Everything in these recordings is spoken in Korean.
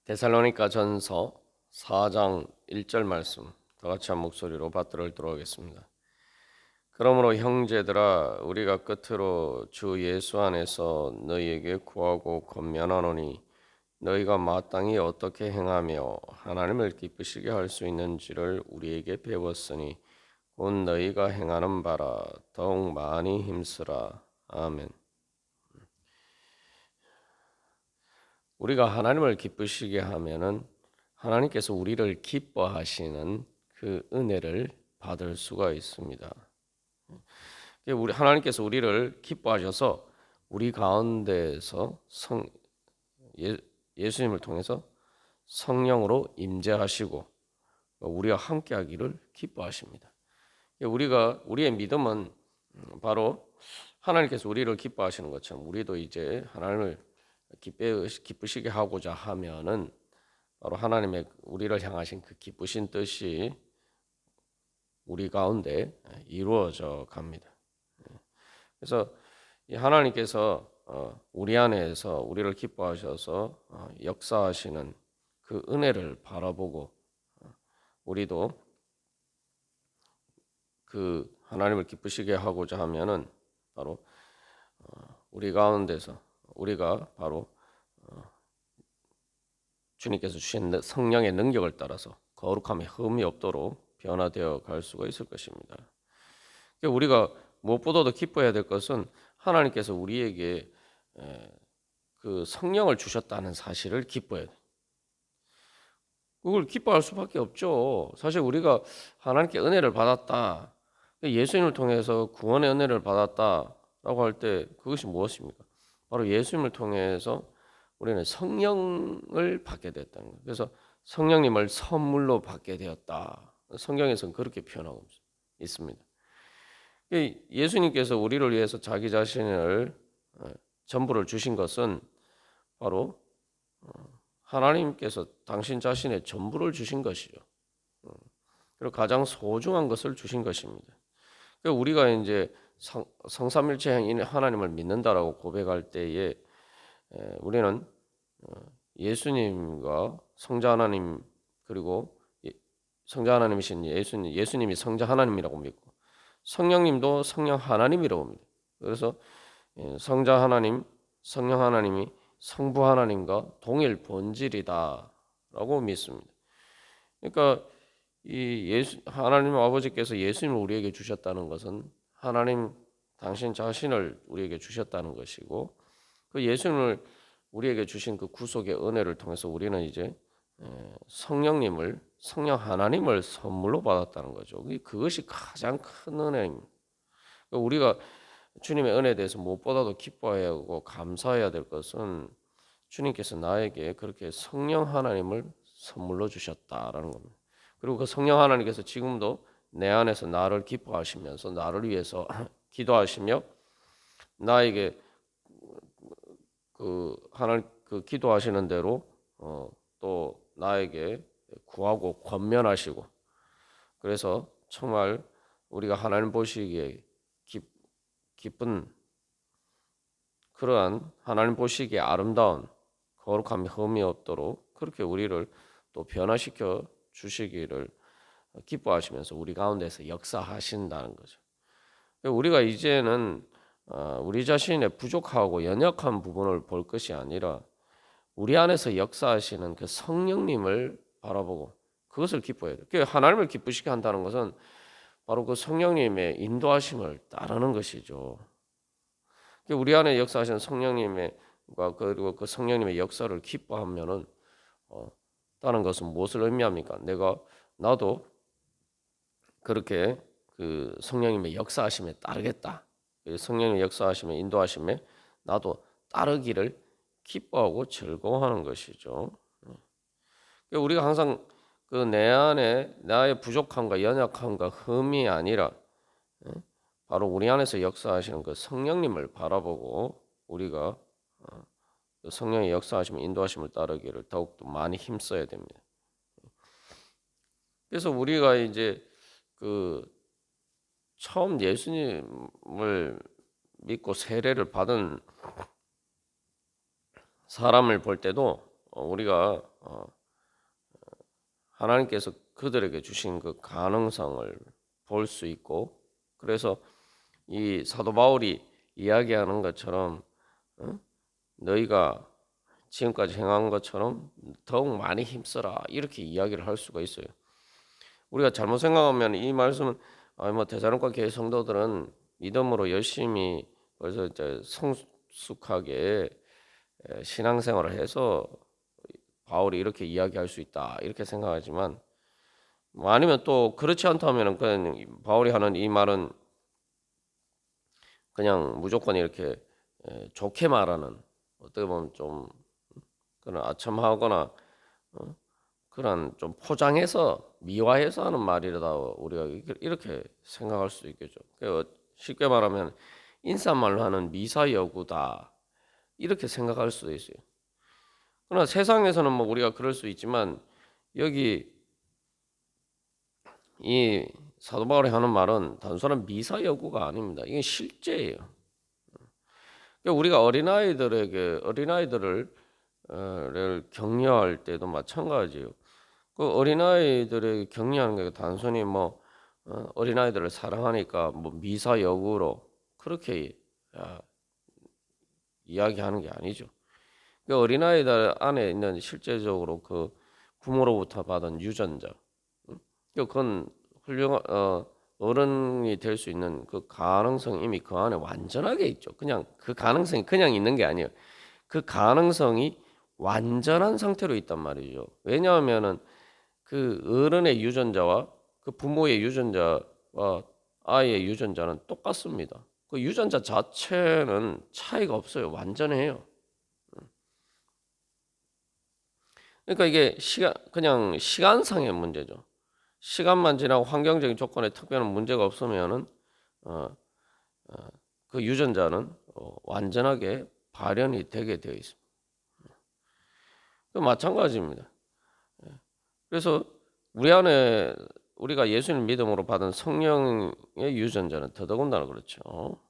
데살로니가 전서 4장 1절 말씀 다 같이 한 목소리로 받들어 하겠습니다. 그러므로 형제들아 우리가 끝으로 주 예수 안에서 너희에게 구하고 권면하노니 너희가 마땅히 어떻게 행하며 하나님을 기쁘시게 할 수 있는지를 우리에게 배웠으니 곧 너희가 행하는 바라 더욱 많이 힘쓰라. 아멘. 우리가 하나님을 기쁘시게 하면은 하나님께서 우리를 기뻐하시는 그 은혜를 받을 수가 있습니다. 우리 하나님께서 우리를 기뻐하셔서 우리 가운데에서 예수님을 통해서 성령으로 임재하시고 우리와 함께하기를 기뻐하십니다. 우리의 믿음은 바로 하나님께서 우리를 기뻐하시는 것처럼 우리도 이제 하나님을 기쁘시게 하고자 하면은 바로 하나님의 우리를 향하신 그 기쁘신 뜻이 우리 가운데 이루어져 갑니다. 그래서 이 하나님께서 우리 안에서 우리를 기뻐하셔서 역사하시는 그 은혜를 바라보고 우리도 그 하나님을 기쁘시게 하고자 하면은 바로 우리 가운데서 우리가 바로 주님께서 주신 성령의 능력을 따라서 거룩함에 흠이 없도록 변화되어 갈 수가 있을 것입니다. 우리가 무엇보다도 기뻐해야 될 것은 하나님께서 우리에게 그 성령을 주셨다는 사실을 기뻐해야 돼요. 그걸 기뻐할 수밖에 없죠. 사실 우리가 하나님께 은혜를 받았다, 예수님을 통해서 구원의 은혜를 받았다라고 할 때 그것이 무엇입니까? 바로 예수님을 통해서 우리는 성령을 받게 됐다는 거예요. 그래서 성령님을 선물로 받게 되었다. 성경에서는 그렇게 표현하고 있습니다. 예수님께서 우리를 위해서 자기 자신을 전부를 주신 것은 바로 하나님께서 당신 자신의 전부를 주신 것이죠. 그리고 가장 소중한 것을 주신 것입니다. 우리가 이제 성삼일체인 하나님을 믿는다라고 고백할 때에 우리는 예수님과 성자 하나님 그리고 성자 하나님이신 예수님이 성자 하나님이라고 믿고 성령님도 성령 하나님이라고 봅니다. 그래서 성자 하나님, 성령 하나님이 성부 하나님과 동일 본질이다라고 믿습니다. 그러니까 이 하나님 아버지께서 예수님을 우리에게 주셨다는 것은 하나님 당신 자신을 우리에게 주셨다는 것이고 그 예수님을 우리에게 주신 그 구속의 은혜를 통해서 우리는 이제 성령 하나님을 선물로 받았다는 거죠. 그것이 가장 큰 은혜입니다. 우리가 주님의 은혜에 대해서 무엇보다도 기뻐해야 하고 감사해야 될 것은 주님께서 나에게 그렇게 성령 하나님을 선물로 주셨다라는 겁니다. 그리고 그 성령 하나님께서 지금도 내 안에서 나를 기뻐하시면서 나를 위해서 기도하시며 나에게 하나님 기도하시는 대로 또 나에게 구하고 권면하시고 그래서 정말 우리가 하나님 보시기에 기쁜 그러한 하나님 보시기에 아름다운 거룩함이 흠이 없도록 그렇게 우리를 또 변화시켜 주시기를 기뻐하시면서 우리 가운데서 역사하신다는 거죠. 우리가 이제는 우리 자신의 부족하고 연약한 부분을 볼 것이 아니라 우리 안에서 역사하시는 그 성령님을 바라보고 그것을 기뻐해야 돼요. 하나님을 기쁘시게 한다는 것은 바로 그 성령님의 인도하심을 따르는 것이죠. 우리 안에 역사하시는 성령님의 그리고 그 성령님의 역사를 기뻐하면은 다른 것은 무엇을 의미합니까? 나도 그렇게 그 성령님의 역사하심에 따르겠다. 성령의 역사하심에 인도하심에 나도 따르기를 기뻐하고 즐거워하는 것이죠. 우리가 항상 그 내 안에 나의 부족함과 연약함과 흠이 아니라 바로 우리 안에서 역사하시는 그 성령님을 바라보고 우리가 성령의 역사하심을 인도하심을 따르기를 더욱더 많이 힘써야 됩니다. 그래서 우리가 이제 그 처음 예수님을 믿고 세례를 받은 사람을 볼 때도 우리가 하나님께서 그들에게 주신 그 가능성을 볼 수 있고, 그래서 이 사도 바울이 이야기하는 것처럼 너희가 지금까지 행한 것처럼 더욱 많이 힘써라, 이렇게 이야기를 할 수가 있어요. 우리가 잘못 생각하면 이 말씀은 뭐 데살로니가 교회 성도들은 믿음으로 열심히 그래서 이제 성숙하게 신앙생활을 해서 바울이 이렇게 이야기할 수 있다, 이렇게 생각하지만, 뭐 아니면 또 그렇지 않다면은 그냥 바울이 하는 이 말은 그냥 무조건 이렇게 좋게 말하는, 어떻게 보면 좀 그런 아첨하거나 그런 좀 포장해서 미화해서 하는 말이다, 우리가 이렇게 생각할 수 있겠죠. 쉽게 말하면 인사말로 하는 미사여구다, 이렇게 생각할 수도 있어요. 그러나 세상에서는 뭐 우리가 그럴 수 있지만, 여기 이 사도 바울이 하는 말은 단순한 미사여구가 아닙니다. 이게 실제예요. 우리가 어린아이들을 격려할 때도 마찬가지예요. 그 어린아이들을 격려하는 게 단순히 뭐 어린아이들을 사랑하니까 뭐 미사여구로 그렇게 이야기하는 게 아니죠. 그 어린아이들 안에 있는 실제적으로 그 부모로부터 받은 유전자, 그건 훌륭한 어른이 될 수 있는 그 가능성이 이미 그 안에 완전하게 있죠. 그냥 그 가능성이 그냥 있는 게 아니에요. 그 가능성이 완전한 상태로 있단 말이죠. 왜냐하면은 그 어른의 유전자와 그 부모의 유전자와 아이의 유전자는 똑같습니다. 그 유전자 자체는 차이가 없어요. 완전해요. 그러니까 이게 그냥 시간상의 문제죠. 시간만 지나고 환경적인 조건에 특별한 문제가 없으면은 어, 그 유전자는 완전하게 발현이 되게 되어 있습니다. 마찬가지입니다. 그래서 우리 안에 우리가 예수님 믿음으로 받은 성령의 유전자는 더더군다나 그렇죠.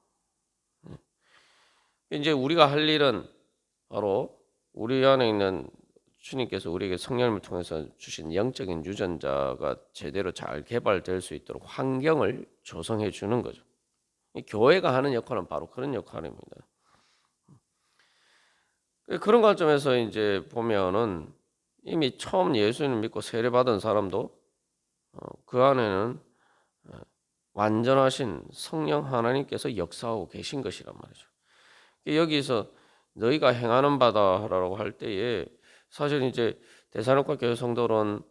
이제 우리가 할 일은 바로 우리 안에 있는 주님께서 우리에게 성령을 통해서 주신 영적인 유전자가 제대로 잘 개발될 수 있도록 환경을 조성해 주는 거죠. 교회가 하는 역할은 바로 그런 역할입니다. 그런 관점에서 이제 보면은 이미 처음 예수님 믿고 세례받은 사람도 그 안에는 완전하신 성령 하나님께서 역사하고 계신 것이란 말이죠. 여기서 너희가 행하는 바다라고 할 때에 사실 이제 데살로니가 교회 성도는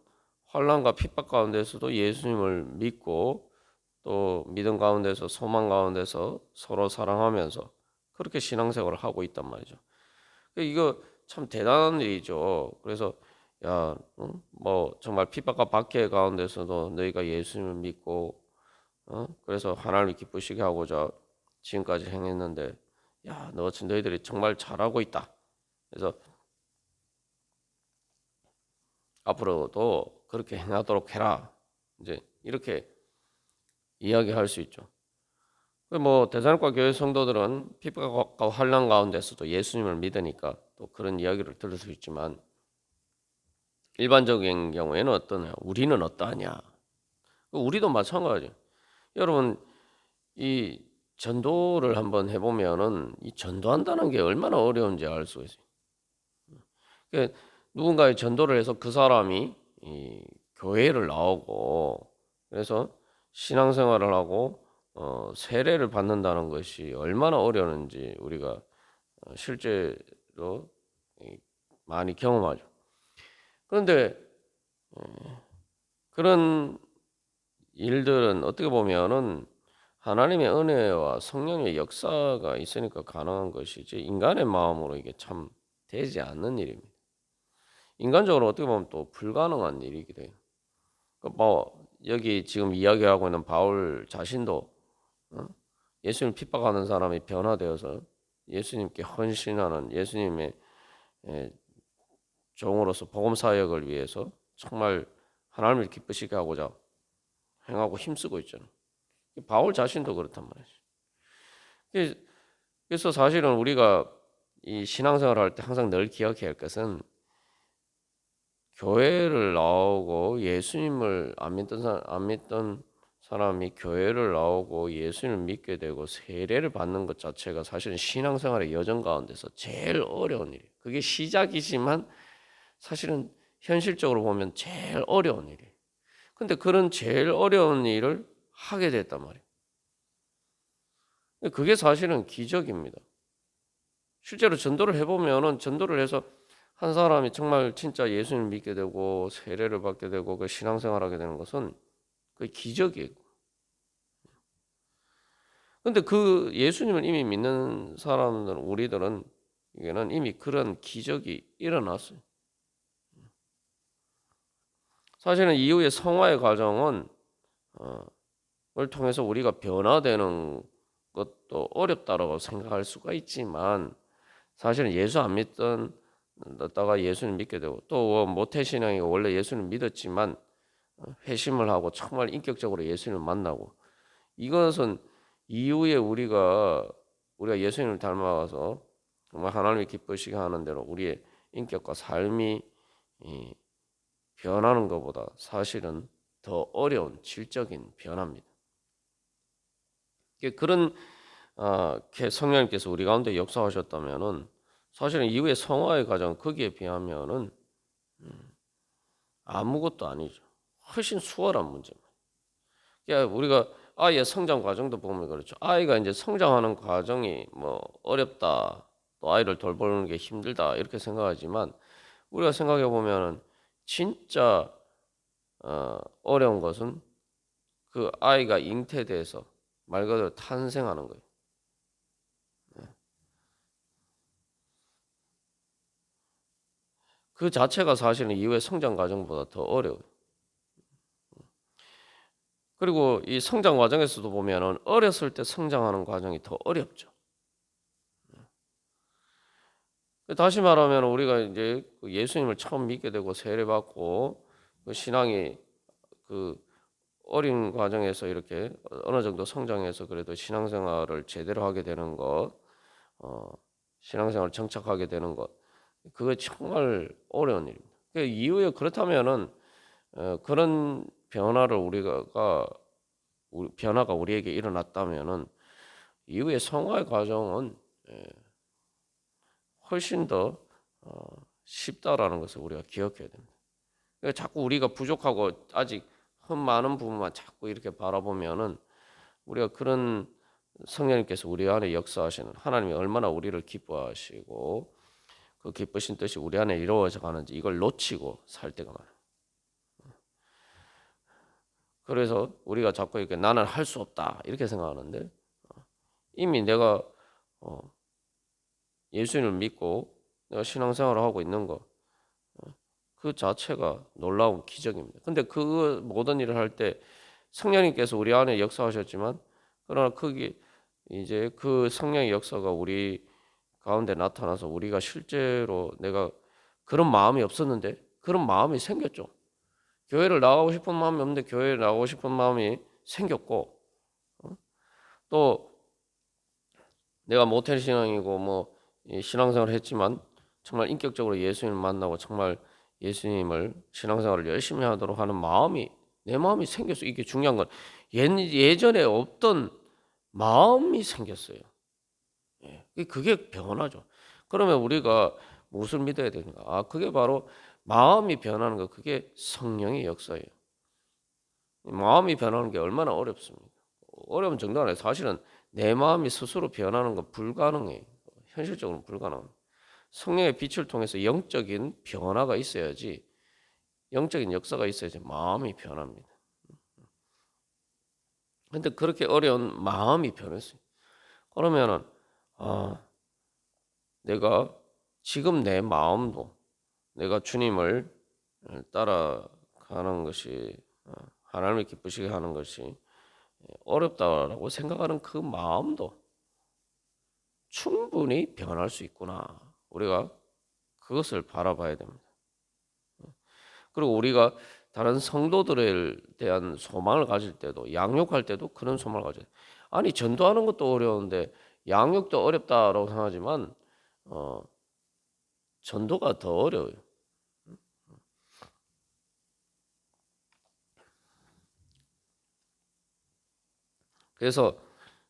환난과 핍박 가운데서도 예수님을 믿고 또 믿음 가운데서 소망 가운데서 서로 사랑하면서 그렇게 신앙생활을 하고 있단 말이죠. 이거 참 대단한 일이죠. 그래서 뭐 정말 핍박과 박해 가운데서도 너희가 예수님을 믿고 그래서 하나님을 기쁘시게 하고자 지금까지 행했는데, 너 같은 너희들이 정말 잘하고 있다. 그래서 앞으로도 그렇게 행하도록 해라. 이제 이렇게 이야기할 수 있죠. 뭐 데살로니가 교회 성도들은 핍박과 환난 가운데서도 예수님을 믿으니까 또 그런 이야기를 들을 수 있지만, 일반적인 경우에는 어떠냐? 우리는 어떠하냐? 우리도 마찬가지. 여러분 이 전도를 한번 해보면은 이 전도한다는 게 얼마나 어려운지 알 수 있어요. 그러니까 누군가의 전도를 해서 그 사람이 이 교회를 나오고 그래서 신앙생활을 하고 세례를 받는다는 것이 얼마나 어려운지 우리가 실제로 많이 경험하죠. 그런데 그런 일들은 어떻게 보면은 하나님의 은혜와 성령의 역사가 있으니까 가능한 것이지, 인간의 마음으로 이게 참 되지 않는 일입니다. 인간적으로 어떻게 보면 또 불가능한 일이기도 해요. 뭐 여기 지금 이야기하고 있는 바울 자신도 예수님 핍박하는 사람이 변화되어서 예수님께 헌신하는 예수님의 종으로서 복음 사역을 위해서 정말 하나님을 기쁘시게 하고자 행하고 힘쓰고 있잖아요. 바울 자신도 그렇단 말이죠. 그래서 사실은 우리가 이 신앙생활을 할 때 항상 늘 기억해야 할 것은 교회를 나오고 예수님을 안 믿던 사람이 교회를 나오고 예수님을 믿게 되고 세례를 받는 것 자체가 사실은 신앙생활의 여정 가운데서 제일 어려운 일이에요. 그게 시작이지만 사실은 현실적으로 보면 제일 어려운 일이에요. 근데 그런 제일 어려운 일을 하게 됐단 말이에요. 그게 사실은 기적입니다. 실제로 전도를 해보면은 전도를 해서 한 사람이 정말 진짜 예수님을 믿게 되고 세례를 받게 되고 그 신앙생활하게 되는 것은 그 기적이에요. 근데 그 예수님을 이미 믿는 사람들은 우리들은 이게는 이미 그런 기적이 일어났어요. 사실은 이후의 성화의 과정은 을 통해서 우리가 변화되는 것도 어렵다고 생각할 수가 있지만 사실은 예수 안 믿던 다가 예수를 믿게 되고 또 모태신앙이 원래 예수를 믿었지만 회심을 하고 정말 인격적으로 예수님을 만나고 이것은 이후에 우리가 예수님을 닮아가서 정말 하나님이 기쁘시게 하는 대로 우리의 인격과 삶이 변하는 것보다 사실은 더 어려운 질적인 변화입니다. 그런 성령님께서 우리 가운데 역사하셨다면은 사실은 이후에 성화의 과정 거기에 비하면은 아무것도 아니죠. 훨씬 수월한 문제입니다. 그러니까 우리가 아이의 성장 과정도 보면 그렇죠. 아이가 이제 성장하는 과정이 뭐 어렵다, 또 아이를 돌보는 게 힘들다 이렇게 생각하지만 우리가 생각해 보면은 진짜 어려운 것은 그 아이가 잉태돼서 말 그대로 탄생하는 거예요. 그 자체가 사실은 이후의 성장 과정보다 더 어려워요. 그리고 이 성장 과정에서도 보면은 어렸을 때 성장하는 과정이 더 어렵죠. 다시 말하면 우리가 이제 그 예수님을 처음 믿게 되고 세례받고 그 신앙이 그 어린 과정에서 이렇게 어느 정도 성장해서 그래도 신앙생활을 제대로 하게 되는 것, 신앙생활을 정착하게 되는 것, 그거 정말 어려운 일입니다. 그 이후에 그렇다면은 그런 변화가 우리에게 일어났다면은 이후에 성화의 과정은 훨씬 더 쉽다라는 것을 우리가 기억해야 됩니다. 그러니까 자꾸 우리가 부족하고 아직 많은 부분만 자꾸 이렇게 바라보면은 우리가 그런 성령님께서 우리 안에 역사하시는 하나님이 얼마나 우리를 기뻐하시고 그 기쁘신 뜻이 우리 안에 이루어져 가는지 이걸 놓치고 살 때가 많아요. 그래서 우리가 자꾸 이렇게 나는 할 수 없다 이렇게 생각하는데 이미 내가 예수님을 믿고 내가 신앙생활을 하고 있는 거 그 자체가 놀라운 기적입니다. 근데 그 모든 일을 할 때 성령님께서 우리 안에 역사하셨지만 그러나 그게 이제 그 성령의 역사가 우리 가운데 나타나서 우리가 실제로 내가 그런 마음이 없었는데 그런 마음이 생겼죠. 교회를 나가고 싶은 마음이 없는데 교회를 나가고 싶은 마음이 생겼고 또 내가 모태 신앙이고 뭐 신앙생활을 했지만 정말 인격적으로 예수님을 만나고 정말 예수님을 신앙생활을 열심히 하도록 하는 내 마음이 생겼어. 이게 중요한 건 예전에 없던 마음이 생겼어요. 그게 변화죠. 그러면 우리가 무엇을 믿어야 되는가? 그게 바로 마음이 변하는 거. 그게 성령의 역사예요. 마음이 변하는 게 얼마나 어렵습니까? 어려운 정도가 아니라 사실은 내 마음이 스스로 변하는 건 불가능해요. 현실적으로 불가능합니다. 성령의 빛을 통해서 영적인 변화가 있어야지, 영적인 역사가 있어야지 마음이 변합니다. 근데 그렇게 어려운 마음이 변했어요. 그러면은 내가 지금 내 마음도 내가 주님을 따라가는 것이 하나님을 기쁘시게 하는 것이 어렵다라고 생각하는 그 마음도 충분히 변할 수 있구나. 우리가 그것을 바라봐야 됩니다. 그리고 우리가 다른 성도들에 대한 소망을 가질 때도 양육할 때도 그런 소망을 가져야 돼요. 아니 전도하는 것도 어려운데 양육도 어렵다라고 생각하지만 전도가 더 어려워요. 그래서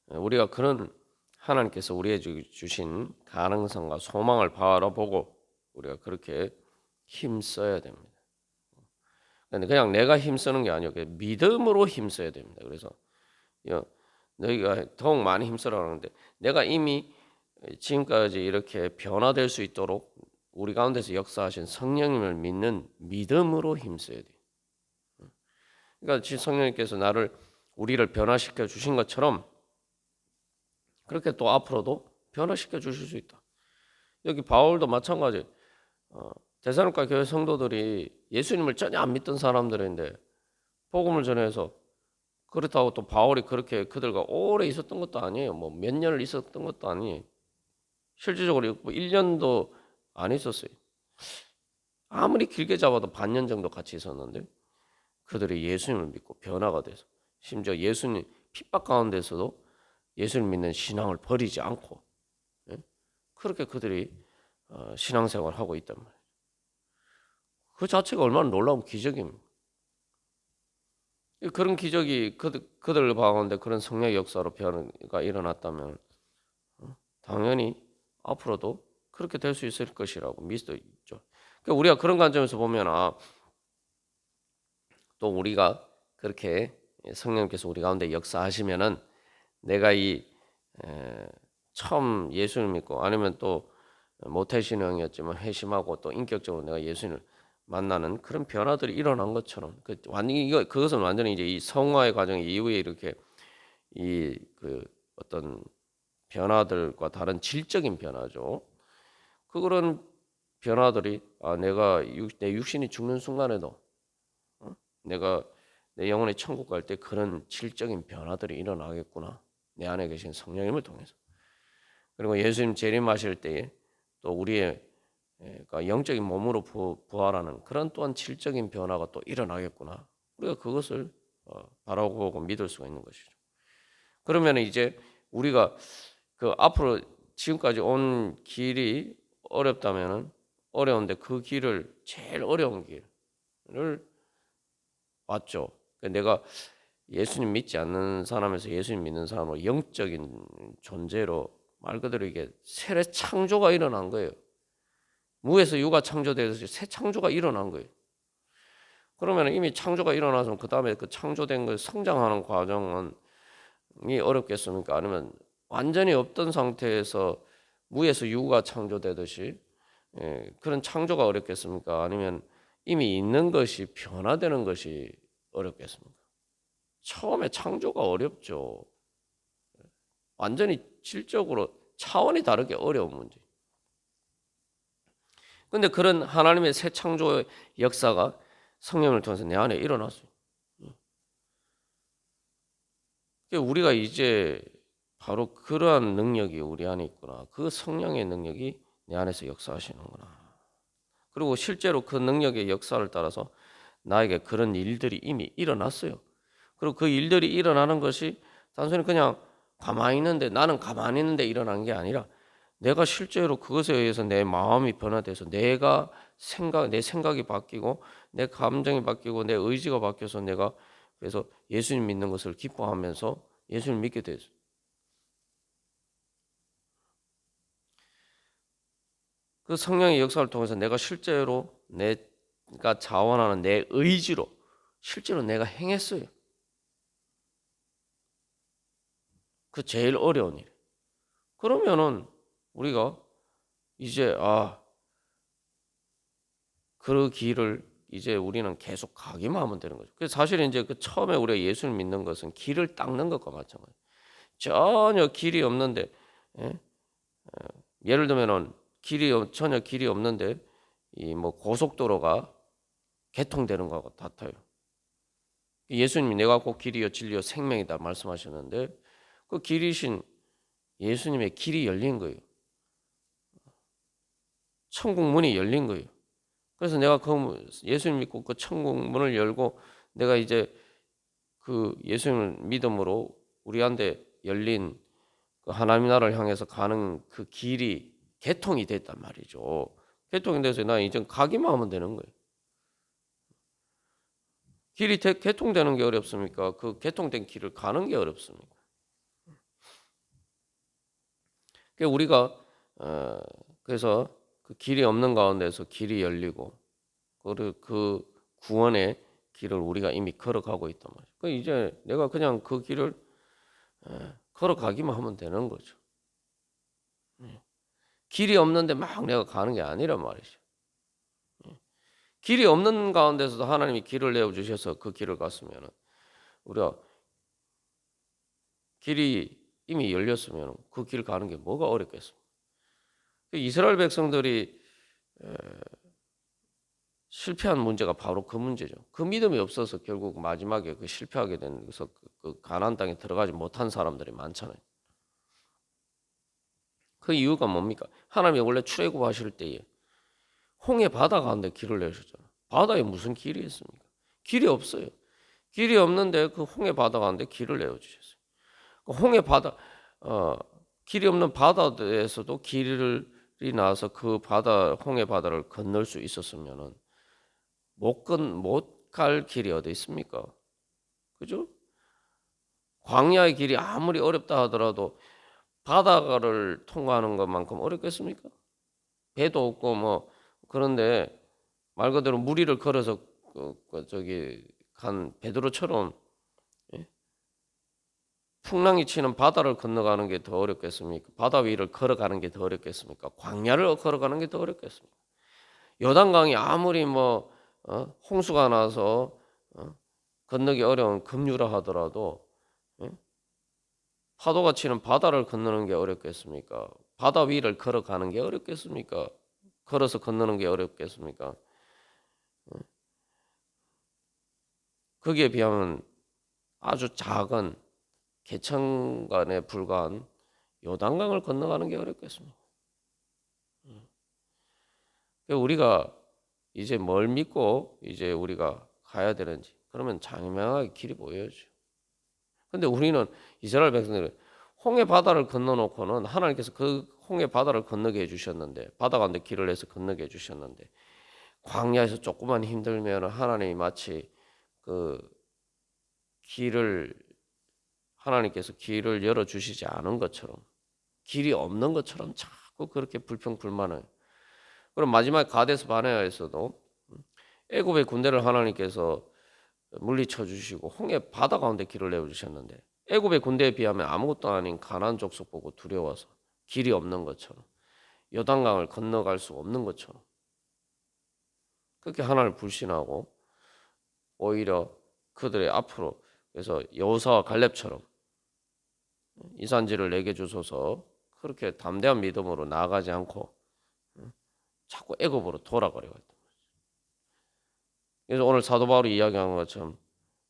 우리가 그런 하나님께서 우리에게 주신 가능성과 소망을 바라보고 우리가 그렇게 힘써야 됩니다. 근데 그냥 내가 힘쓰는 게 아니고 믿음으로 힘써야 됩니다. 그래서 너희가 더욱 많이 힘쓰라 그러는데 내가 이미 지금까지 이렇게 변화될 수 있도록 우리 가운데서 역사하신 성령님을 믿는 믿음으로 힘써야 돼요. 그러니까 성령님께서 우리를 변화시켜 주신 것처럼 그렇게 또 앞으로도 변화시켜 주실 수 있다. 여기 바울도 마찬가지. 데살로니가 교회 성도들이 예수님을 전혀 안 믿던 사람들인데 복음을 전해서 그렇다고 또 바울이 그렇게 그들과 오래 있었던 것도 아니에요. 뭐 몇 년을 있었던 것도 아니에요. 실질적으로 뭐 1년도 안 있었어요. 아무리 길게 잡아도 반년 정도 같이 있었는데 그들이 예수님을 믿고 변화가 돼서 심지어 예수님 핍박 가운데서도 예수를 믿는 신앙을 버리지 않고 그렇게 그들이 신앙생활을 하고 있단 말이에요. 그 자체가 얼마나 놀라운 기적입니다. 그런 기적이 그들 가운데 그런 성령의 역사로 변화가 일어났다면 당연히 앞으로도 그렇게 될 수 있을 것이라고 믿을 수 있죠. 그러니까 우리가 그런 관점에서 보면 또 우리가 그렇게 성령께서 우리 가운데 역사하시면은 내가 처음 예수를 믿고 아니면 또 모태신앙이었지만 회심하고 또 인격적으로 내가 예수님을 만나는 그런 변화들이 일어난 것처럼 그것은 완전히 이제 이 성화의 과정 이후에 이렇게 그 어떤 변화들과 다른 질적인 변화죠. 그런 변화들이 내 육신이 죽는 순간에도 내가 내 영혼의 천국 갈 때 그런 질적인 변화들이 일어나겠구나. 내 안에 계신 성령님을 통해서. 그리고 예수님 재림하실 때에 또 우리의 그러니까 영적인 몸으로 부활하는 그런 또한 질적인 변화가 또 일어나겠구나. 우리가 그것을 바라보고 믿을 수가 있는 것이죠. 그러면 이제 우리가 그 앞으로 지금까지 온 길이 어렵다면은 어려운데 그 길을 제일 어려운 길을 왔죠. 내가 예수님 믿지 않는 사람에서 예수님 믿는 사람으로 영적인 존재로 말 그대로 이게 새 창조가 일어난 거예요. 무에서 유가 창조돼서 새 창조가 일어난 거예요. 그러면 이미 창조가 일어나서 그 다음에 그 창조된 걸 성장하는 과정은 어렵겠습니까? 아니면 완전히 없던 상태에서 무에서 유가 창조되듯이 그런 창조가 어렵겠습니까? 아니면 이미 있는 것이 변화되는 것이 어렵겠습니까? 처음에 창조가 어렵죠. 완전히 질적으로 차원이 다르게 어려운 문제. 근데 그런 하나님의 새 창조의 역사가 성령을 통해서 내 안에 일어났어요. 우리가 이제 바로 그러한 능력이 우리 안에 있구나. 그 성령의 능력이 내 안에서 역사하시는구나. 그리고 실제로 그 능력의 역사를 따라서 나에게 그런 일들이 이미 일어났어요. 그리고 그 일들이 일어나는 것이 단순히 그냥 나는 가만히 있는데 일어난 게 아니라 내가 실제로 그것에 의해서 내 마음이 변화돼서 내 생각이 바뀌고 내 감정이 바뀌고 내 의지가 바뀌어서 내가 그래서 예수님 믿는 것을 기뻐하면서 예수님 믿게 됐어요. 그 성령의 역사를 통해서 내가 실제로 내가 자원하는 내 의지로 실제로 내가 행했어요. 그 제일 어려운 일. 그러면은 우리가 이제 그 길을 이제 우리는 계속 가기만 하면 되는 거죠. 그래서 사실 이제 그 처음에 우리가 예수를 믿는 것은 길을 닦는 것과 마찬가지. 전혀 길이 없는데 예를 들면은 전혀 길이 없는데 이 뭐 고속도로가 개통되는 것과 같아요. 예수님이 내가 곧 길이요 진리요 생명이다 말씀하셨는데 그 길이신 예수님의 길이 열린 거예요. 천국 문이 열린 거예요. 그래서 내가 그 예수님 믿고 그 천국 문을 열고 내가 이제 그 예수님을 믿음으로 우리한테 열린 그 하나님 나라를 향해서 가는 그 길이 개통이 됐단 말이죠. 개통이 돼서 나 이제 가기만 하면 되는 거예요. 길이 개통되는 게 어렵습니까? 그 개통된 길을 가는 게 어렵습니까? 우리가 그래서 그 길이 없는 가운데서 길이 열리고 그 구원의 길을 우리가 이미 걸어가고 있단 말이에요. 그 이제 내가 그냥 그 길을 걸어가기만 하면 되는 거죠. 길이 없는데 막 내가 가는 게 아니란 말이죠. 길이 없는 가운데서도 하나님이 길을 내어 주셔서 그 길을 갔으면 우리가 길이 이미 열렸으면 그 길 가는 게 뭐가 어렵겠습니까? 이스라엘 백성들이 실패한 문제가 바로 그 문제죠. 그 믿음이 없어서 결국 마지막에 그 실패하게 된 그래서 그 가나안 땅에 들어가지 못한 사람들이 많잖아요. 그 이유가 뭡니까? 하나님이 원래 출애굽하실 때에 홍해 바다 가운데 길을 내셨잖아요. 바다에 무슨 길이 있습니까? 길이 없어요. 길이 없는데 그 홍해 바다 가운데 길을 내어 주셨어요. 그 홍해 바다 길이 없는 바다에서도 길이 나와서 그 바다 홍해 바다를 건널 수 있었으면은 못 갈 길이 어디 있습니까? 그죠? 광야의 길이 아무리 어렵다 하더라도 바다를 통과하는 것만큼 어렵겠습니까? 배도 없고 뭐 그런데 말 그대로 무리를 걸어서 저기 간 베드로처럼 예? 풍랑이 치는 바다를 건너가는 게 더 어렵겠습니까? 바다 위를 걸어가는 게 더 어렵겠습니까? 광야를 걸어가는 게 더 어렵겠습니까? 요단강이 아무리 뭐 홍수가 나서 건너기 어려운 급류라 하더라도 예? 파도가 치는 바다를 건너는 게 어렵겠습니까? 바다 위를 걸어가는 게 어렵겠습니까? 걸어서 건너는 게 어렵겠습니까? 거기에 비하면 아주 작은 개천간에 불과한 요단강을 건너가는 게 어렵겠습니까? 우리가 이제 뭘 믿고 이제 우리가 가야 되는지 그러면 장명하게 길이 보여야죠. 근데 우리는 이스라엘 백성들은 홍해 바다를 건너놓고는 하나님께서 그 홍해 바다를 건너게 해주셨는데 바다 가운데 길을 내서 건너게 해주셨는데 광야에서 조금만 힘들면 하나님이 마치 그 길을 하나님께서 길을 열어 주시지 않은 것처럼 길이 없는 것처럼 자꾸 그렇게 불평불만을. 그럼 마지막 가데스 바네아에서도 애굽의 군대를 하나님께서 물리쳐 주시고 홍해 바다 가운데 길을 내어 주셨는데 애굽의 군대에 비하면 아무것도 아닌 가나안 족속 보고 두려워서 길이 없는 것처럼 요단강을 건너갈 수 없는 것처럼 그렇게 하나님을 불신하고 오히려 그들의 앞으로 그래서 여호사와 갈렙처럼 이 산지를 내게 주소서 그렇게 담대한 믿음으로 나아가지 않고 자꾸 애굽으로 돌아가려고 했던 거죠. 그래서 오늘 사도 바울이 이야기한 것처럼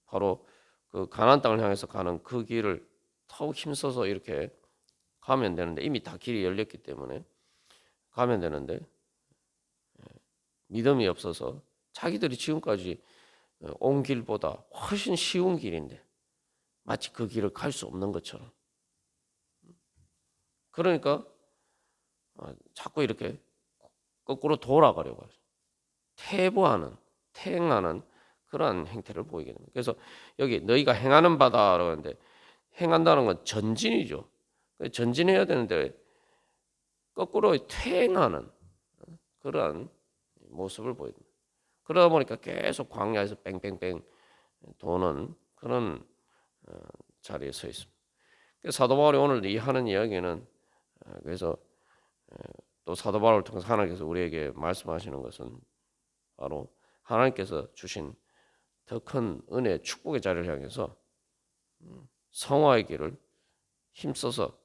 바로 그 가나안 땅을 향해서 가는 그 길을 더욱 힘써서 이렇게 가면 되는데 이미 다 길이 열렸기 때문에 가면 되는데 믿음이 없어서 자기들이 지금까지 온 길보다 훨씬 쉬운 길인데 마치 그 길을 갈 수 없는 것처럼 그러니까 자꾸 이렇게 거꾸로 돌아가려고 하죠. 퇴행하는 그러한 행태를 보이게 됩니다. 그래서 여기 너희가 행하는 바다라고 하는데 행한다는 건 전진이죠. 전진해야 되는데 거꾸로 퇴행하는 그러한 모습을 보입니다. 그러다 보니까 계속 광야에서 뺑뺑뺑 도는 그런 자리에 서 있습니다. 사도 바울이 오늘 이 하는 이야기는 그래서 또 사도 바울을 통해서 하나님께서 우리에게 말씀하시는 것은 바로 하나님께서 주신 더 큰 은혜, 축복의 자리를 향해서 성화의 길을 힘써서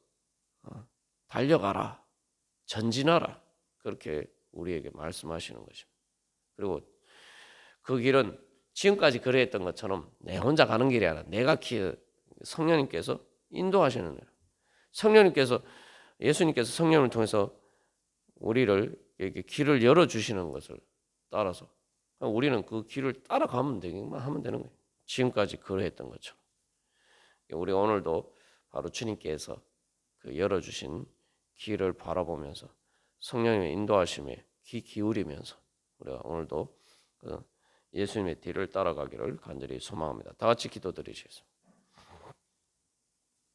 달려가라, 전진하라 그렇게 우리에게 말씀하시는 것입니다. 그리고 그 길은 지금까지 그래했던 것처럼 내 혼자 가는 길이 아니라 내가 성령님께서 인도하시는 거예요. 성령님께서 예수님께서 성령을 통해서 우리를 이렇게 길을 열어 주시는 것을 따라서 우리는 그 길을 따라가면 되기만 하면 되는 거예요. 지금까지 그러했던 것처럼 우리 오늘도 바로 주님께서 그 열어 주신 길을 바라보면서 성령님의 인도하심에 귀 기울이면서 우리가 오늘도 그 예수님의 뒤를 따라가기를 간절히 소망합니다. 다 같이 기도드리시겠습니다.